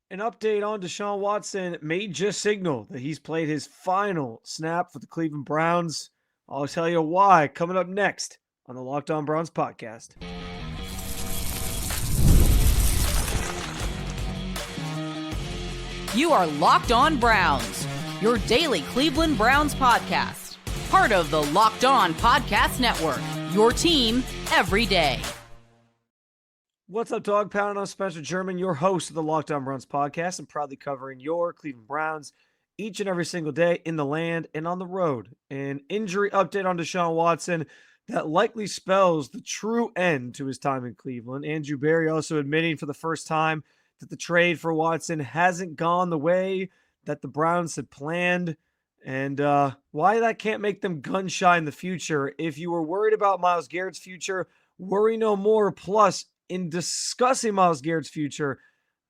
An update on Deshaun Watson may just signal that he's played his final snap for the Cleveland Browns. I'll tell you why coming up next on the Locked On Browns podcast. You are Locked On Browns, your daily Cleveland Browns podcast. Part of the Locked On Podcast Network, your team every day. What's up, Dog Pound? I'm Spencer German, your host of the Locked On Browns podcast, and proudly covering your Cleveland Browns each and every single day in the land and on the road. An injury update on Deshaun Watson that likely spells the true end to his time in Cleveland. Andrew Berry also admitting for the first time that the trade for Watson hasn't gone the way that the Browns had planned, and why that can't make them gun shy in the future. If you were worried about Myles Garrett's future, worry no more. Plus, in discussing Myles Garrett's future,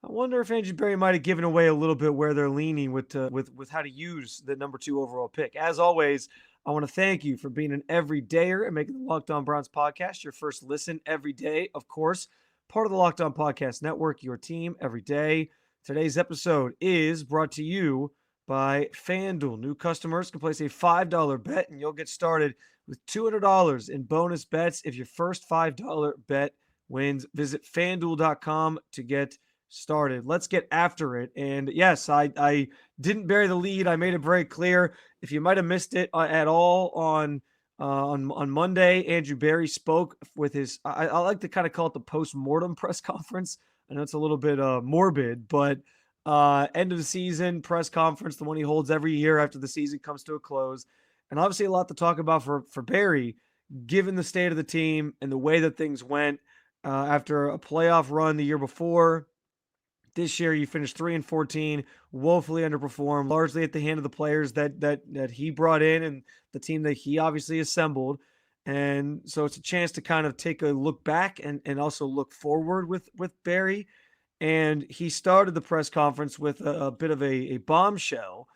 I wonder if Andrew Berry might have given away a little bit where they're leaning with how to use the number 2 overall pick. As always, I want to thank you for being an everydayer and making the Locked On Browns podcast your first listen every day. Of course, part of the Locked On Podcast Network, your team every day. Today's episode is brought to you by FanDuel. New customers can place a $5 bet and you'll get started with $200 in bonus bets if your first $5 bet wins. Visit FanDuel.com to get started. Let's get after it. And yes, I didn't bury the lead. I made it very clear. If you might have missed it at all on Monday, Andrew Berry spoke with his, I like to kind of call it the post-mortem press conference. I know it's a little bit morbid, but end of the season press conference, the one he holds every year after the season comes to a close. And obviously a lot to talk about for Berry, given the state of the team and the way that things went after a playoff run the year before. This year, you finished 3-14, woefully underperformed, largely at the hand of the players that he brought in and the team that he obviously assembled. And so it's a chance to kind of take a look back and also look forward with Berry. And he started the press conference with a bit of a bombshell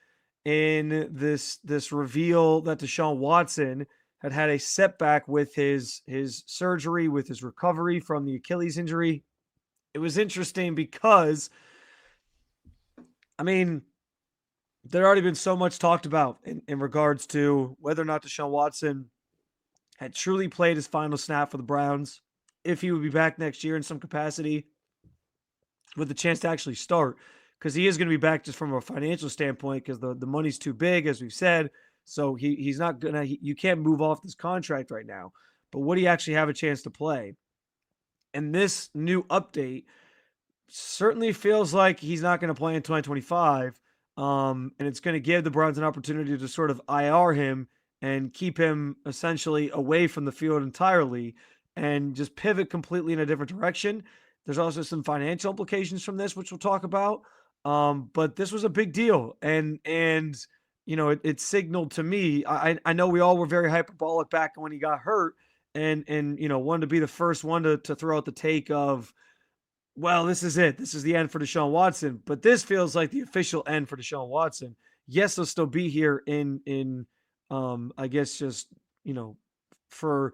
in this reveal that Deshaun Watson had a setback with his surgery, with his recovery from the Achilles injury. It was interesting because, I mean, there'd already been so much talked about in regards to whether or not Deshaun Watson had truly played his final snap for the Browns, if he would be back next year in some capacity with the chance to actually start, because he is going to be back just from a financial standpoint because the money's too big, as we've said. So he's not going to – you can't move off this contract right now. But would he actually have a chance to play? And this new update certainly feels like he's not going to play in 2025. And it's going to give the Browns an opportunity to sort of IR him and keep him essentially away from the field entirely and just pivot completely in a different direction. There's also some financial implications from this, which we'll talk about. But this was a big deal. And you know, it signaled to me, I know we all were very hyperbolic back when he got hurt, and you know, wanted to be the first one to throw out the take of, well, this is it. This is the end for Deshaun Watson. But this feels like the official end for Deshaun Watson. Yes, he'll still be here in I guess just, you know, for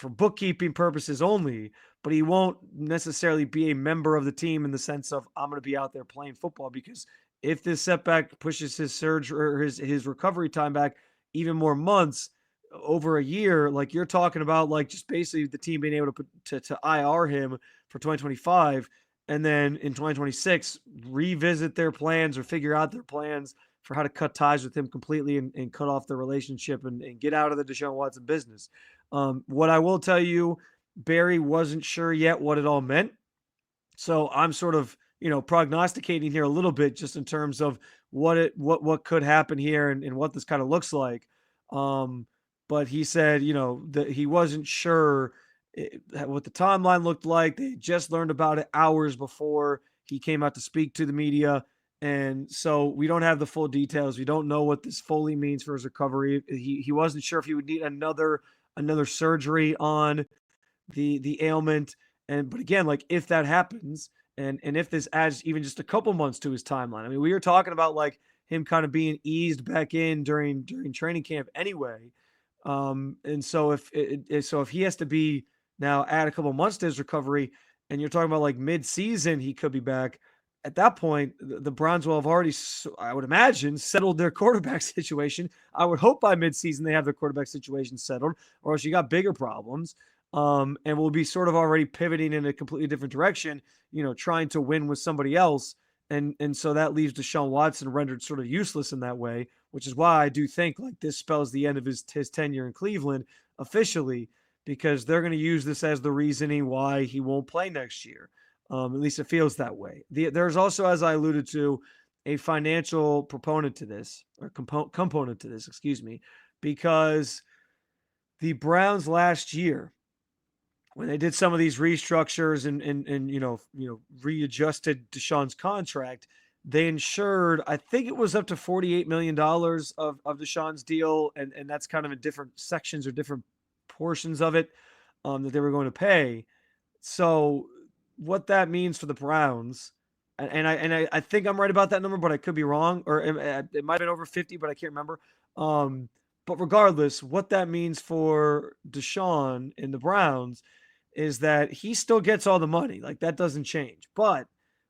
bookkeeping purposes only, but he won't necessarily be a member of the team in the sense of I'm going to be out there playing football, because if this setback pushes his surgery or his recovery time back even more months, over a year, like you're talking about, like just basically the team being able to IR him for 2025, and then in 2026 revisit their plans or figure out their plans for how to cut ties with him completely and cut off the relationship and get out of the Deshaun Watson business. What I will tell you, Barry wasn't sure yet what it all meant. So I'm sort of, you know, prognosticating here a little bit just in terms of what could happen here and what this kind of looks like. But he said, you know, that he wasn't sure what the timeline looked like. They just learned about it hours before he came out to speak to the media. And so we don't have the full details. We don't know what this fully means for his recovery. He wasn't sure if he would need another surgery on the ailment. But again, like if that happens and if this adds even just a couple months to his timeline, I mean, we were talking about like him kind of being eased back in during training camp anyway. And so if he has to be now add a couple months to his recovery, and you're talking about like mid-season, he could be back. at that point, the Browns will have already, I would imagine, settled their quarterback situation. I would hope by midseason they have their quarterback situation settled, or else you got bigger problems. And we'll be sort of already pivoting in a completely different direction, trying to win with somebody else. And so that leaves Deshaun Watson rendered sort of useless in that way, which is why I do think like this spells the end of his tenure in Cleveland officially, because they're going to use this as the reasoning why he won't play next year. At least it feels that way. There's also, as I alluded to, a financial proponent to this, or component to this, excuse me, because the Browns last year, when they did some of these restructures and readjusted Deshaun's contract, they insured, I think it was up to $48 million of Deshaun's deal, and that's kind of in different sections or different portions of it that they were going to pay. So what that means for the Browns, and I think I'm right about that number, but I could be wrong, or it might have been over 50, but I can't remember. But regardless, what that means for Deshaun and the Browns is that he still gets all the money. Like, that doesn't change. But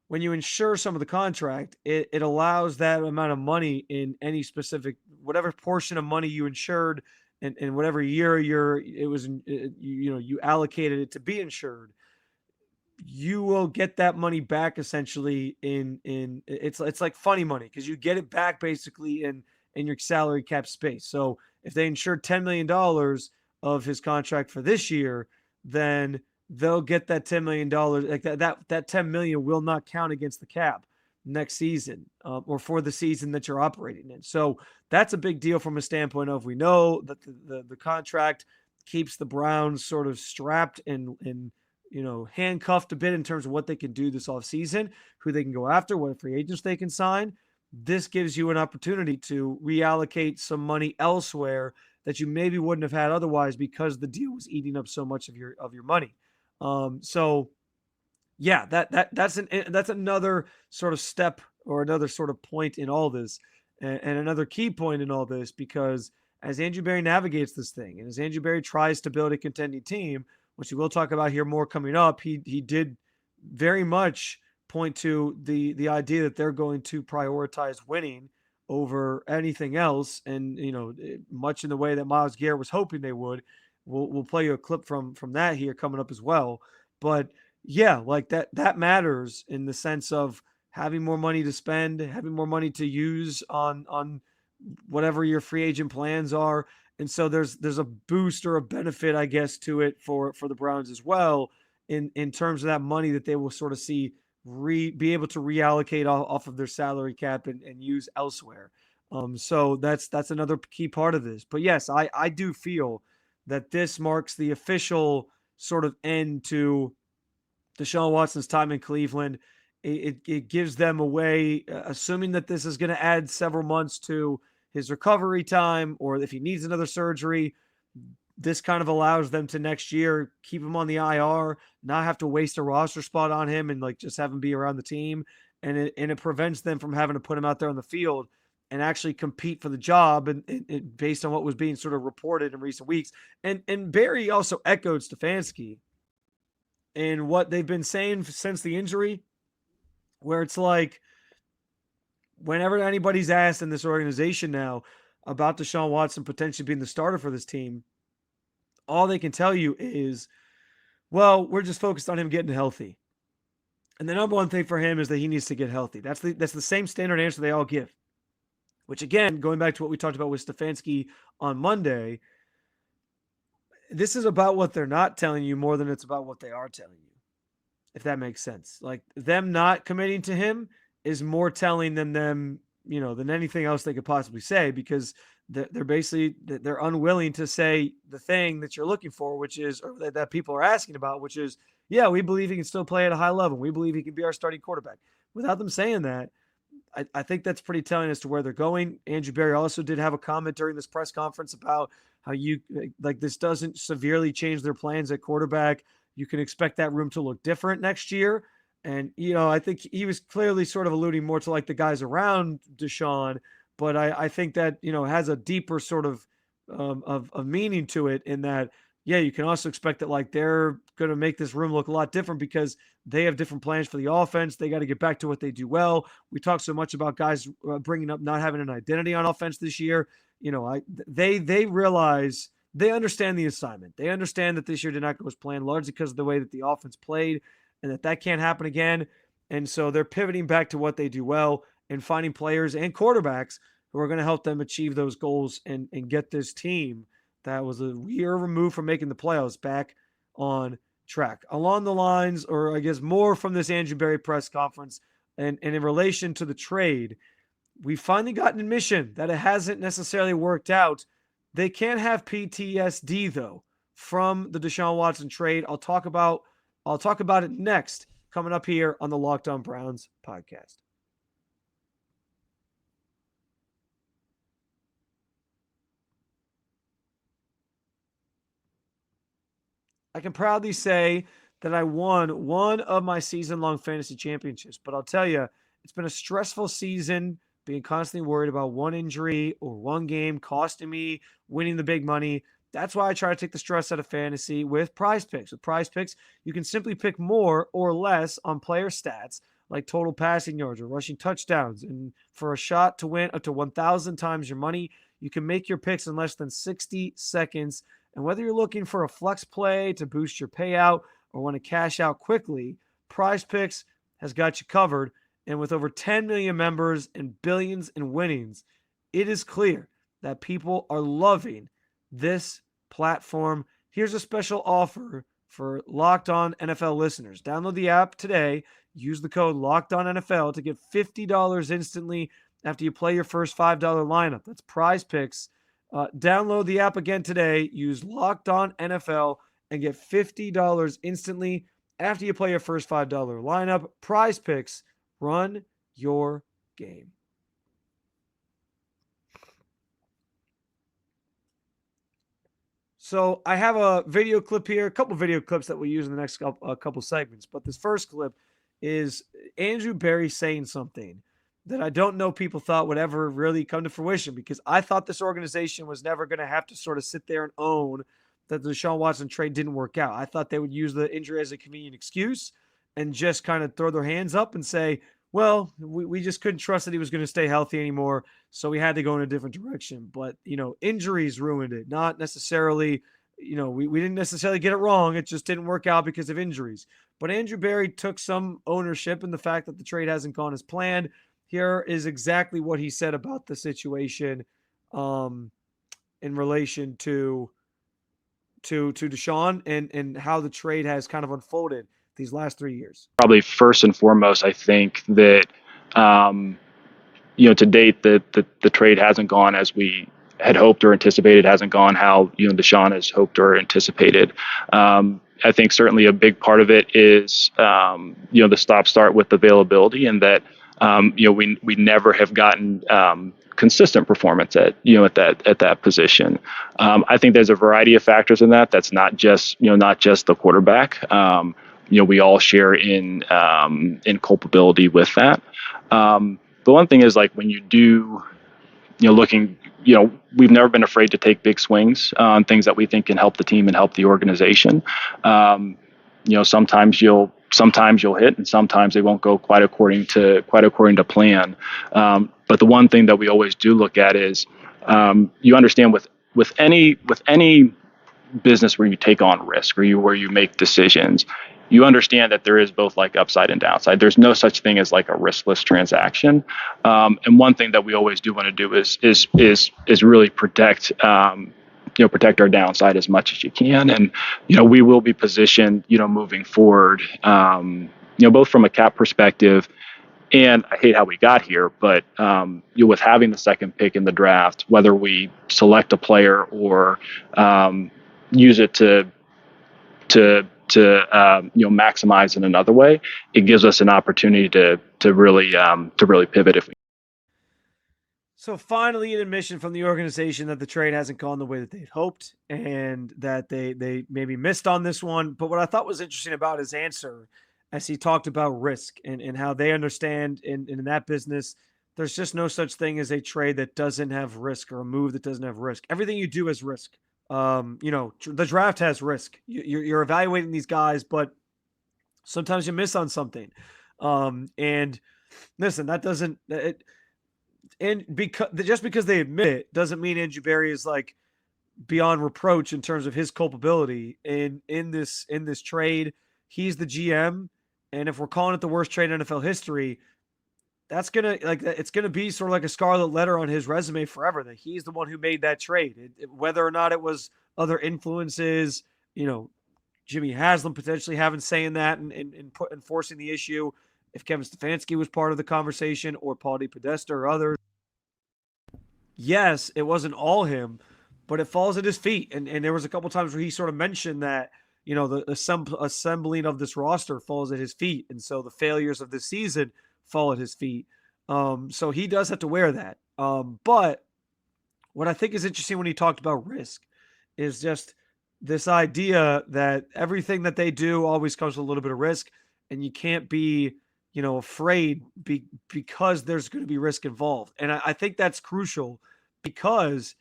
when you insure some of the contract, it allows that amount of money in any specific, whatever portion of money you insured and whatever year you allocated it to be insured, you will get that money back essentially in it's like funny money, because you get it back basically in your salary cap space. So if they insured $10 million of his contract for this year, then they'll get that $10 million. Like that 10 million will not count against the cap next season, or for the season that you're operating in. So that's a big deal from a standpoint of, we know that the contract keeps the Browns sort of strapped and handcuffed a bit in terms of what they can do this offseason, who they can go after, what free agents they can sign. This gives you an opportunity to reallocate some money elsewhere that you maybe wouldn't have had otherwise, because the deal was eating up so much of your money. So yeah, that's another sort of step, or another sort of point in all this, and another key point in all this, because as Andrew Berry navigates this thing, and as Andrew Berry tries to build a contending team, which we will talk about here more coming up, he did very much point to the idea that they're going to prioritize winning over anything else, and much in the way that Myles Garrett was hoping they would. We'll play you a clip from that here coming up as well. But yeah, like that matters in the sense of having more money to spend, having more money to use on whatever your free agent plans are. And so there's a boost or a benefit, I guess, to it for the Browns as well, in terms of that money that they will sort of see be able to reallocate off of their salary cap and use elsewhere. So that's another key part of this. But yes, I do feel that this marks the official sort of end to Deshaun Watson's time in Cleveland. It gives them a way, assuming that this is going to add several months to his recovery time, or if he needs another surgery, this kind of allows them to next year keep him on the IR, not have to waste a roster spot on him, and like just have him be around the team. And it prevents them from having to put him out there on the field and actually compete for the job, and based on what was being sort of reported in recent weeks. And Barry also echoed Stefanski in what they've been saying since the injury, where it's like, whenever anybody's asked in this organization now about Deshaun Watson potentially being the starter for this team, all they can tell you is, well, we're just focused on him getting healthy. And the number one thing for him is that he needs to get healthy. That's the same standard answer they all give. Which, again, going back to what we talked about with Stefanski on Monday, this is about what they're not telling you more than it's about what they are telling you, if that makes sense. Like, them not committing to him is more telling than them, than anything else they could possibly say, because they're basically, they're unwilling to say the thing that you're looking for, which is, or that people are asking about, which is, yeah, we believe he can still play at a high level. We believe he can be our starting quarterback. Without them saying that, I think that's pretty telling as to where they're going. Andrew Berry also did have a comment during this press conference about how this doesn't severely change their plans at quarterback. You can expect that room to look different next year. And, I think he was clearly sort of alluding more to like the guys around Deshaun, but I think that, has a deeper sort of meaning to it, in that, yeah, you can also expect that like they're going to make this room look a lot different because they have different plans for the offense. They got to get back to what they do well. We talk so much about guys bringing up not having an identity on offense this year. They realize they understand the assignment. They understand that this year did not go as planned, largely because of the way that the offense played, and that can't happen again. And so they're pivoting back to what they do well and finding players and quarterbacks who are going to help them achieve those goals and get this team that was a year removed from making the playoffs back on track. Along the lines, or I guess more from this Andrew Berry press conference, and in relation to the trade, we finally got an admission that it hasn't necessarily worked out. They can't have PTSD though from the Deshaun Watson trade. I'll talk about it next, coming up here on the Locked On Browns podcast. I can proudly say that I won one of my season-long fantasy championships, but I'll tell you, it's been a stressful season being constantly worried about one injury or one game costing me winning the big money. That's why I try to take the stress out of fantasy with PrizePicks. With PrizePicks, you can simply pick more or less on player stats like total passing yards or rushing touchdowns. And for a shot to win up to 1,000 times your money, you can make your picks in less than 60 seconds. And whether you're looking for a flex play to boost your payout or want to cash out quickly, PrizePicks has got you covered. And with over 10 million members and billions in winnings, it is clear that people are loving this platform. Here's a special offer for Locked On NFL listeners. Download the app today. Use the code Locked On NFL to get $50 instantly after you play your first $5 lineup. That's PrizePicks. Download the app again today. Use Locked On NFL and get $50 instantly after you play your first $5 lineup. PrizePicks. Run your game. So I have a video clip here, a couple video clips that we'll use in the next couple segments. But this first clip is Andrew Berry saying something that I don't know people thought would ever really come to fruition, because I thought this organization was never going to have to sort of sit there and own that the Deshaun Watson trade didn't work out. I thought they would use the injury as a convenient excuse and just kind of throw their hands up and say, well, we just couldn't trust that he was going to stay healthy anymore, so we had to go in a different direction. But, injuries ruined it, not necessarily, we didn't necessarily get it wrong. It just didn't work out because of injuries. But Andrew Berry took some ownership in the fact that the trade hasn't gone as planned. Here is exactly what he said about the situation in relation to Deshaun and how the trade has kind of unfolded these last 3 years. Probably first and foremost, I think that, to date, the trade hasn't gone as we had hoped or anticipated, hasn't gone how, Deshaun has hoped or anticipated. I think certainly a big part of it is, the stop-start with availability, and that, we never have gotten consistent performance at that position. I think there's a variety of factors in that. That's not just the quarterback. We all share in culpability with that. The one thing is, like, when you do, we've never been afraid to take big swings on things that we think can help the team and help the organization. Sometimes you'll hit, and sometimes they won't go quite according to plan. But the one thing that we always do look at is, you understand with any business where you take on risk, or where you make decisions, you understand that there is both like upside and downside. There's no such thing as like a riskless transaction. And one thing that we always do want to do is really protect our downside as much as you can. And, we will be positioned, moving forward, both from a cap perspective, and I hate how we got here, but with having the second pick in the draft, whether we select a player or use it to maximize in another way, it gives us an opportunity to really pivot if we. So finally, an admission from the organization that the trade hasn't gone the way that they'd hoped, and that they maybe missed on this one. But what I thought was interesting about his answer, as he talked about risk and how they understand in that business, there's just no such thing as a trade that doesn't have risk, or a move that doesn't have risk. Everything you do has risk. The draft has risk. You're evaluating these guys, but sometimes you miss on something. And listen, that doesn't and because they admit it doesn't mean Andrew Berry is like beyond reproach in terms of his culpability in this trade. He's the GM, and if we're calling it the worst trade in NFL history, it's gonna be sort of like a scarlet letter on his resume forever that he's the one who made that trade. Whether or not it was other influences, Jimmy Haslam potentially having saying that and enforcing the issue. If Kevin Stefanski was part of the conversation or Paul DePodesta or others, yes, it wasn't all him, but it falls at his feet. And there was a couple times where he sort of mentioned that, the assembling of this roster falls at his feet. And so the failures of this season fall at his feet. So he does have to wear that. But what I think is interesting when he talked about risk is just this idea that everything that they do always comes with a little bit of risk, and you can't be, afraid because there's going to be risk involved. And I think that's crucial because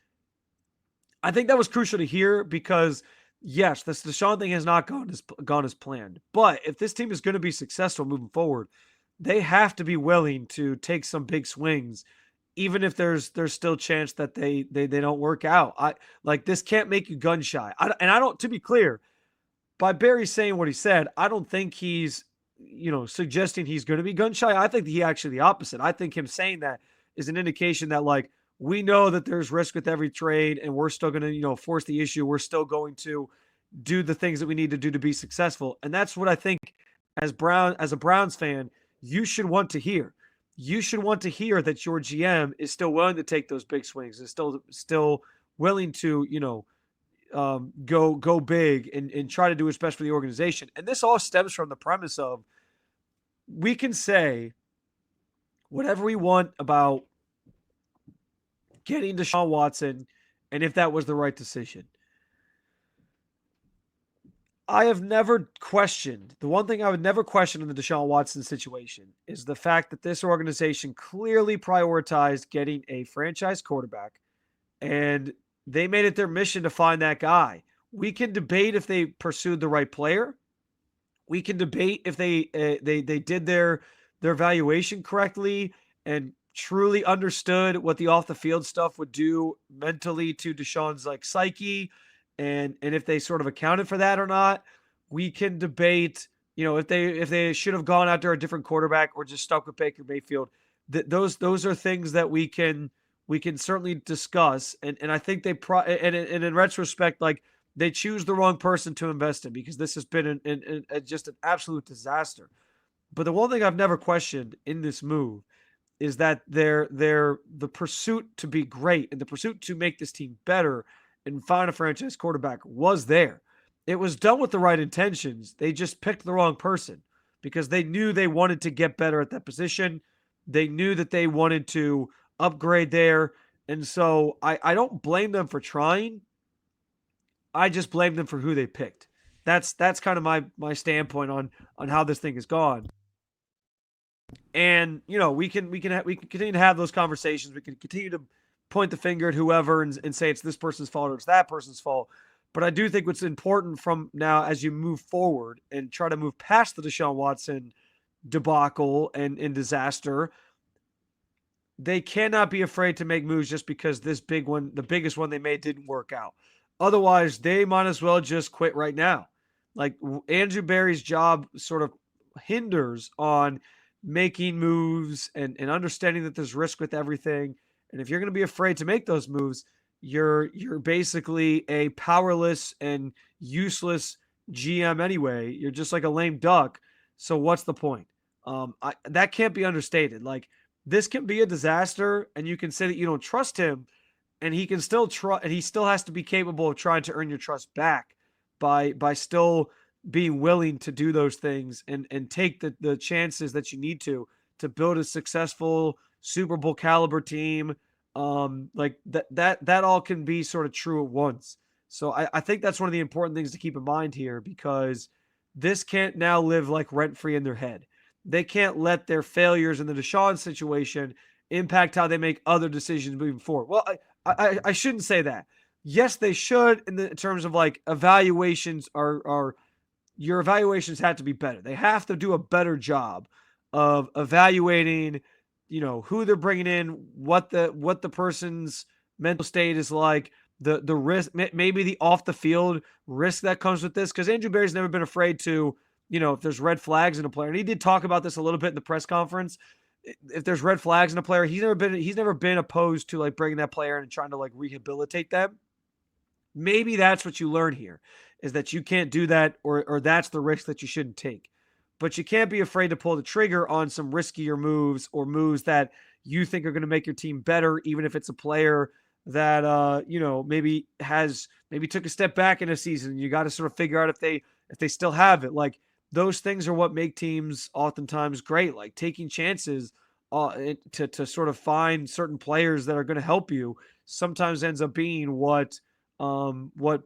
I think that was crucial to hear because yes, this Deshaun thing has not gone as planned. But if this team is going to be successful moving forward, they have to be willing to take some big swings, even if there's still a chance that they don't work out. This can't make you gun shy. To be clear, by Barry saying what he said, I don't think he's suggesting he's going to be gun shy. I think he actually the opposite. I think him saying that is an indication that we know that there's risk with every trade, and we're still going to force the issue. We're still going to do the things that we need to do to be successful, and that's what I think as a Browns fan you should want to hear. You should want to hear that your GM is still willing to take those big swings, is still willing to, go big and try to do what's best for the organization. And this all stems from the premise of we can say whatever we want about getting Deshaun Watson and if that was the right decision. I have never questioned, the one thing I would never question in the Deshaun Watson situation is the fact that this organization clearly prioritized getting a franchise quarterback, and they made it their mission to find that guy. We can debate if they pursued the right player. We can debate if they did their evaluation correctly and truly understood what the off the field stuff would do mentally to Deshaun's psyche. And if they sort of accounted for that or not. We can debate, if they should have gone after a different quarterback or just stuck with Baker Mayfield. Those are things that we can certainly discuss. And I think and in retrospect, they choose the wrong person to invest in because this has been just an absolute disaster. But the one thing I've never questioned in this move is that the pursuit to be great and the pursuit to make this team better and find a franchise quarterback was there. It was done with the right intentions. They just picked the wrong person because they knew they wanted to get better at that position. They knew that they wanted to upgrade there. And so I don't blame them for trying. I just blame them for who they picked. That's kind of my standpoint on how this thing has gone. And, we can continue to have those conversations. We can continue to point the finger at whoever and say it's this person's fault or it's that person's fault. But I do think what's important from now as you move forward and try to move past the Deshaun Watson debacle and disaster, they cannot be afraid to make moves just because this big one, the biggest one they made, didn't work out. Otherwise, they might as well just quit right now. Andrew Berry's job sort of hinders on making moves and understanding that there's risk with everything. And if you're going to be afraid to make those moves, you're basically a powerless and useless GM anyway. You're just like a lame duck. So what's the point? That can't be understated. This can be a disaster, and you can say that you don't trust him, and he can still try, and he still has to be capable of trying to earn your trust back by still being willing to do those things and take the chances that you need to build a successful Super Bowl caliber team. That all can be sort of true at once. So I think that's one of the important things to keep in mind here, because this can't now live rent-free in their head. They can't let their failures in the Deshaun situation impact how they make other decisions moving forward. Well, I shouldn't say that. yes, they should in terms of like evaluations are your evaluations have to be better. They have to do a better job of evaluating, who they're bringing in, what the person's mental state is like, the risk, maybe the off the field risk that comes with this. Because Andrew Berry's never been afraid to, if there's red flags in a player, and he did talk about this a little bit in the press conference. If there's red flags in a player, he's never been opposed to like bringing that player in and trying to like rehabilitate them. Maybe that's what you learn here, is that you can't do that, or that's the risk that you shouldn't take. But you can't be afraid to pull the trigger on some riskier moves, or moves that you think are going to make your team better, even if it's a player that maybe took a step back in a season. You got to sort of figure out if they still have it. Like, those things are what make teams oftentimes great. Like, taking chances to sort of find certain players that are going to help you sometimes ends up being what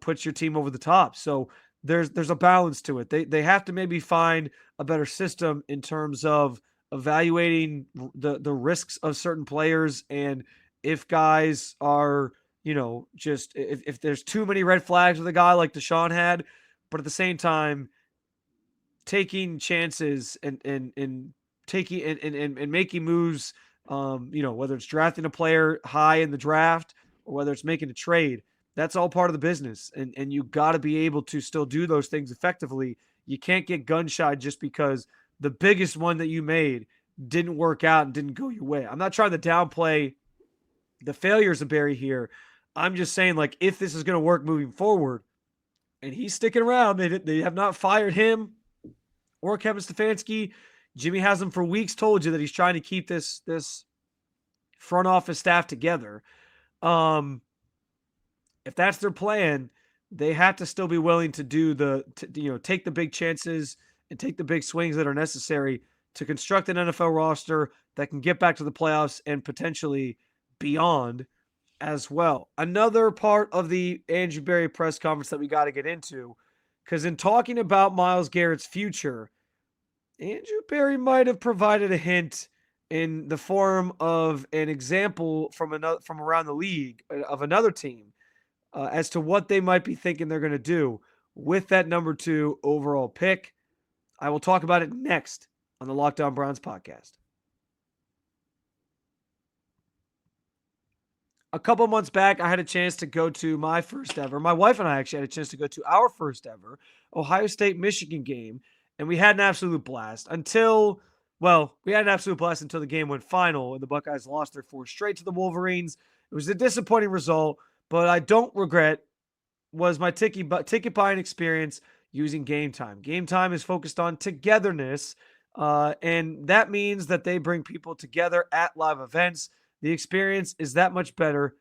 puts your team over the top. So there's a balance to it. They have to maybe find a better system in terms of evaluating the risks of certain players, and if guys are, just if there's too many red flags with a guy like Deshaun had, but at the same time taking chances and taking and making moves, whether it's drafting a player high in the draft or whether it's making a trade. That's all part of the business, and you got to be able to still do those things effectively. You can't get gun shy just because the biggest one that you made didn't work out and didn't go your way. I'm not trying to downplay the failures of Barry here. I'm just saying, like, if this is going to work moving forward, and he's sticking around, they have not fired him or Kevin Stefanski. Jimmy has him for weeks told you that he's trying to keep this front office staff together. If that's their plan, they have to still be willing to take the big chances and take the big swings that are necessary to construct an NFL roster that can get back to the playoffs and potentially beyond as well. Another part of the Andrew Berry press conference that we got to get into, because in talking about Myles Garrett's future, Andrew Berry might have provided a hint in the form of an example from around the league of another team, as to what they might be thinking they're going to do with that number 2 overall pick. I will talk about it next on the Locked On Browns podcast. A couple months back, I had a chance to go to my first ever. My wife and I actually had a chance to go to our first ever Ohio State-Michigan game, and we had an absolute blast until the game went final and the Buckeyes lost their 4 straight to the Wolverines. It was a disappointing result, but I don't regret was my ticket buying experience using Gametime. Gametime is focused on togetherness, and that means that they bring people together at live events. The experience is that much better.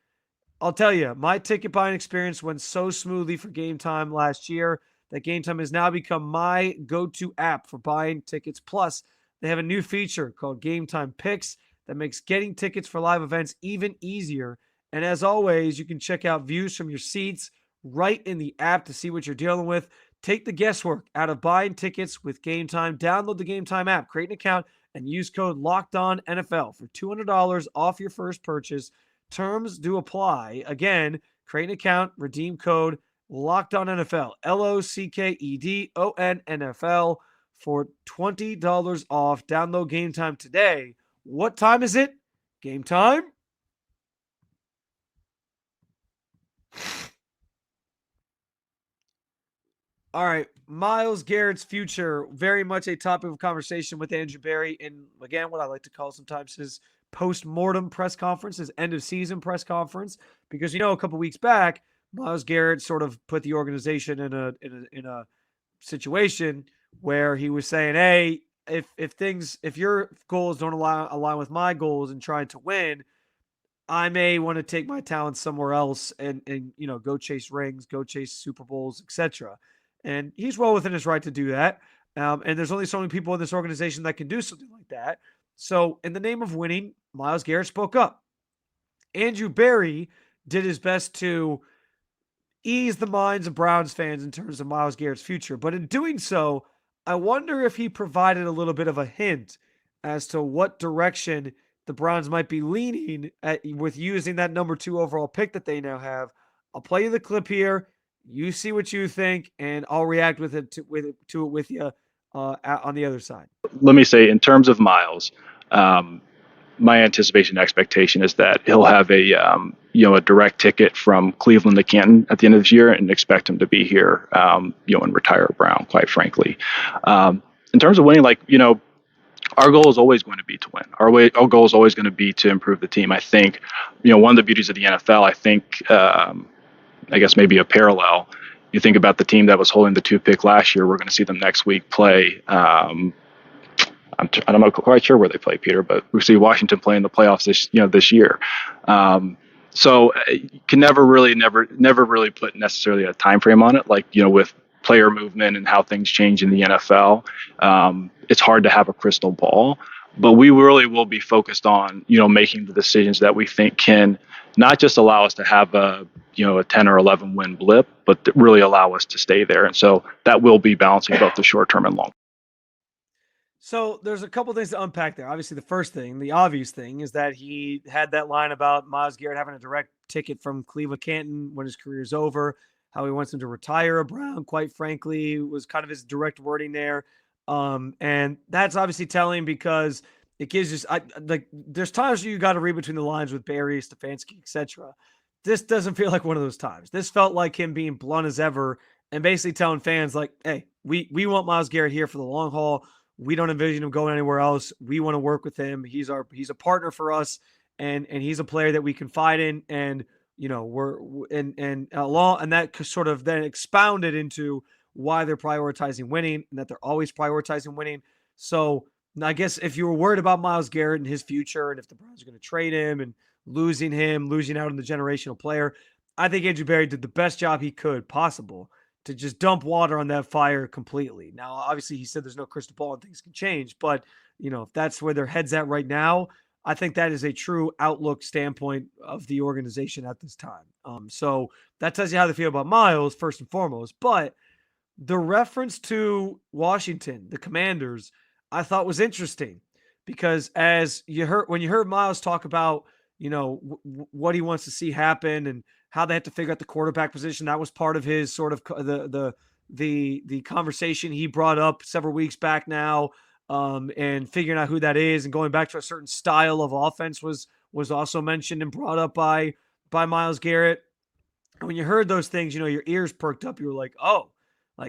I'll tell you, my ticket buying experience went so smoothly for Gametime last year that Gametime has now become my go-to app for buying tickets. Plus, they have a new feature called Gametime Picks that makes getting tickets for live events even easier. And as always, you can check out views from your seats right in the app to see what you're dealing with. Take the guesswork out of buying tickets with Gametime. Download the Gametime app, create an account, and use code LOCKEDONNFL for $200 off your first purchase. Terms do apply. Again, create an account, redeem code LOCKEDONNFL, LOCKEDONNFL for $20 off. Download Gametime today. What time is it? Game time. All right, Myles Garrett's future, very much a topic of conversation with Andrew Berry, and again, what I like to call sometimes his post-mortem press conference, his end-of-season press conference, because a couple weeks back, Myles Garrett sort of put the organization in a situation where he was saying, "Hey, if your goals don't align with my goals and trying to win, I may want to take my talents somewhere else and go chase rings, go chase Super Bowls, etc." And he's well within his right to do that. And there's only so many people in this organization that can do something like that. So in the name of winning, Myles Garrett spoke up. Andrew Berry did his best to ease the minds of Browns fans in terms of Myles Garrett's future. But in doing so, I wonder if he provided a little bit of a hint as to what direction the Browns might be leaning at with using that number 2 overall pick that they now have I'll play you the clip here. You see what you think, and I'll react with it with you on the other side. Let me say, in terms of Myles, my anticipation and expectation is that he'll have a direct ticket from Cleveland to Canton at the end of this year, and expect him to be here, and retire a Brown, quite frankly. In terms of winning, our goal is always going to be to win. Our goal is always going to be to improve the team. I think, one of the beauties of the NFL, I guess maybe a parallel. You think about the team that was holding the 2 pick last year. We're going to see them next week play. I'm not quite sure where they play, Peter, but we see Washington play in the playoffs this year. So you can never really put necessarily a time frame on it. With player movement and how things change in the NFL, it's hard to have a crystal ball. But we really will be focused on making the decisions that we think can not just allow us to have a 10 or 11 win blip, but really allow us to stay there. And so that will be balancing both the short term and long. So there's a couple things to unpack there. Obviously, the first thing, the obvious thing, is that he had that line about Myles Garrett having a direct ticket from Cleveland Canton when his career's over, how he wants him to retire a Brown, quite frankly, was kind of his direct wording there. And that's obviously telling because it gives us there's times you got to read between the lines with Barry, Stefanski, etc. This doesn't feel like one of those times. This felt like him being blunt as ever and basically telling fans hey, we want Myles Garrett here for the long haul. We don't envision him going anywhere else. We want to work with him. He's a partner for us, and he's a player that we confide in. And and that sort of then expounded into why they're prioritizing winning and that they're always prioritizing winning. So I guess if you were worried about Myles Garrett and his future, and if the Browns are going to trade him and losing out on the generational player, I think Andrew Berry did the best job he could possible to just dump water on that fire completely. Now, obviously, he said there's no crystal ball and things can change, but if that's where their head's at right now, I think that is a true outlook standpoint of the organization at this time. So that tells you how they feel about Myles first and foremost. But the reference to Washington, the Commanders, I thought was interesting because when you heard Myles talk about what he wants to see happen and how they have to figure out the quarterback position, that was part of his sort of the conversation he brought up several weeks back now, and figuring out who that is and going back to a certain style of offense was also mentioned and brought up by Myles Garrett. And when you heard those things, your ears perked up. You were like, oh,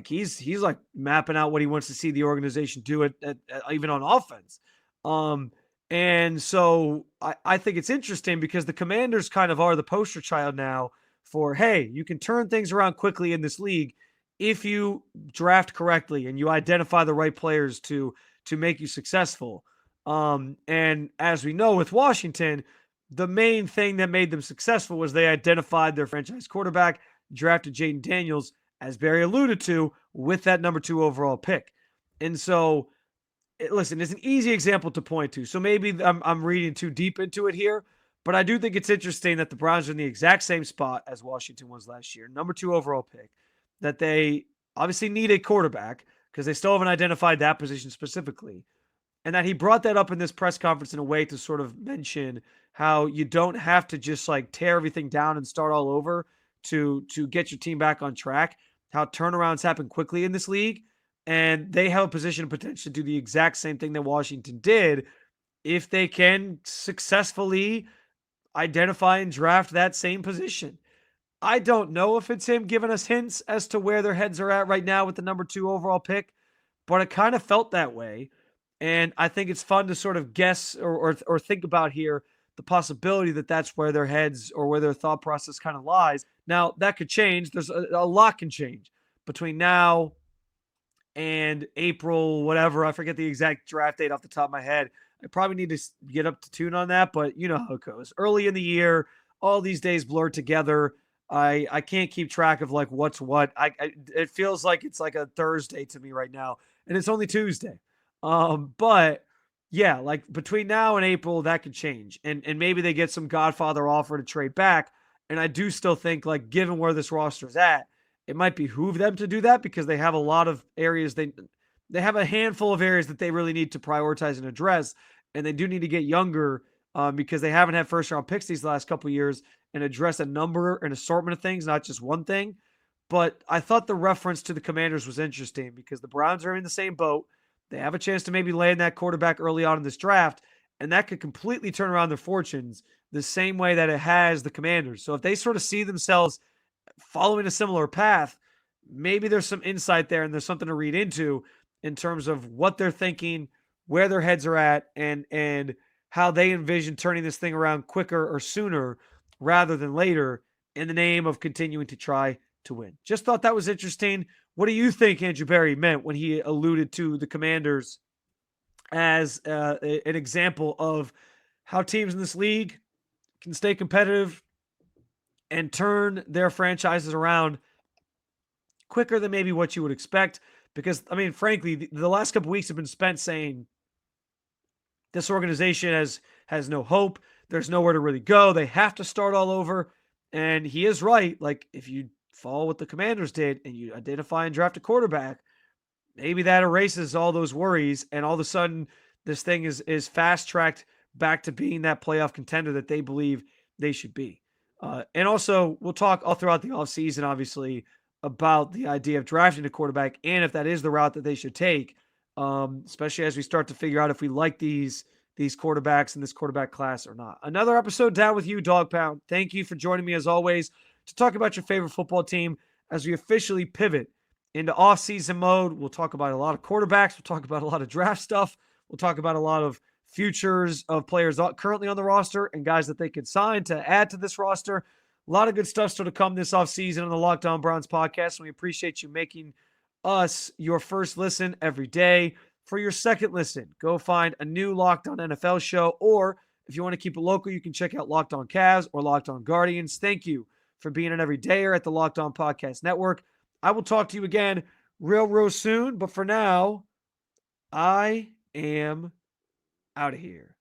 he's like mapping out what he wants to see the organization do at even on offense. And so I think it's interesting because the Commanders kind of are the poster child now for, hey, you can turn things around quickly in this league if you draft correctly and you identify the right players to make you successful. And as we know with Washington, the main thing that made them successful was they identified their franchise quarterback, drafted Jaden Daniels, as Barry alluded to, with that number 2 overall pick. And so listen, it's an easy example to point to. So maybe I'm reading too deep into it here, but I do think it's interesting that the Browns are in the exact same spot as Washington was last year, number 2 overall pick, that they obviously need a quarterback because they still haven't identified that position specifically. And that he brought that up in this press conference in a way to sort of mention how you don't have to just tear everything down and start all over to get your team back on track, how turnarounds happen quickly in this league. And they have a position of potential to do the exact same thing that Washington did if they can successfully identify and draft that same position. I don't know if it's him giving us hints as to where their heads are at right now with the number 2 overall pick, but it kind of felt that way. And I think it's fun to sort of guess or think about here the possibility that that's where their heads or where their thought process kind of lies. Now, that could change. There's a lot can change between now and April, whatever. I forget the exact draft date off the top of my head. I probably need to get up to tune on that, but you know how it goes. Early in the year, all these days blur together. I can't keep track of what's what. It feels like it's like a Thursday to me right now, and it's only Tuesday. But yeah, between now and April, that could change, and maybe they get some Godfather offer to trade back. And I do still think, given where this roster's at, it might behoove them to do that because they have a lot of areas they have a handful of areas that they really need to prioritize and address, and they do need to get younger because they haven't had first-round picks these last couple of years and address a number and assortment of things, not just one thing. But I thought the reference to the Commanders was interesting because the Browns are in the same boat. They have a chance to maybe land that quarterback early on in this draft, and that could completely turn around their fortunes the same way that it has the Commanders. So if they sort of see themselves following a similar path, maybe there's some insight there and there's something to read into in terms of what they're thinking, where their heads are at, and how they envision turning this thing around quicker or sooner rather than later in the name of continuing to try to win. Just thought that was interesting. What do you think Andrew Berry meant when he alluded to the Commanders as an example of how teams in this league can stay competitive and turn their franchises around quicker than maybe what you would expect? Because, I mean, frankly, the last couple weeks have been spent saying this organization has no hope. There's nowhere to really go. They have to start all over. And he is right. Like, if you follow what the Commanders did and you identify and draft a quarterback, maybe that erases all those worries. And all of a sudden, this thing is fast-tracked back to being that playoff contender that they believe they should be. And also, we'll talk all throughout the offseason, obviously, about the idea of drafting a quarterback and if that is the route that they should take, especially as we start to figure out if we like these quarterbacks in this quarterback class or not. Another episode down with you, Dog Pound. Thank you for joining me, as always, to talk about your favorite football team as we officially pivot into off-season mode. We'll talk about a lot of quarterbacks. We'll talk about a lot of draft stuff. We'll talk about a lot of futures of players currently on the roster and guys that they could sign to add to this roster. A lot of good stuff still to come this offseason on the Locked On Browns podcast, and we appreciate you making us your first listen every day. For your second listen, go find a new Locked On NFL show, or if you want to keep it local, you can check out Locked On Cavs or Locked On Guardians. Thank you for being an everydayer at the Locked On Podcast Network. I will talk to you again real soon, but for now, I am out of here.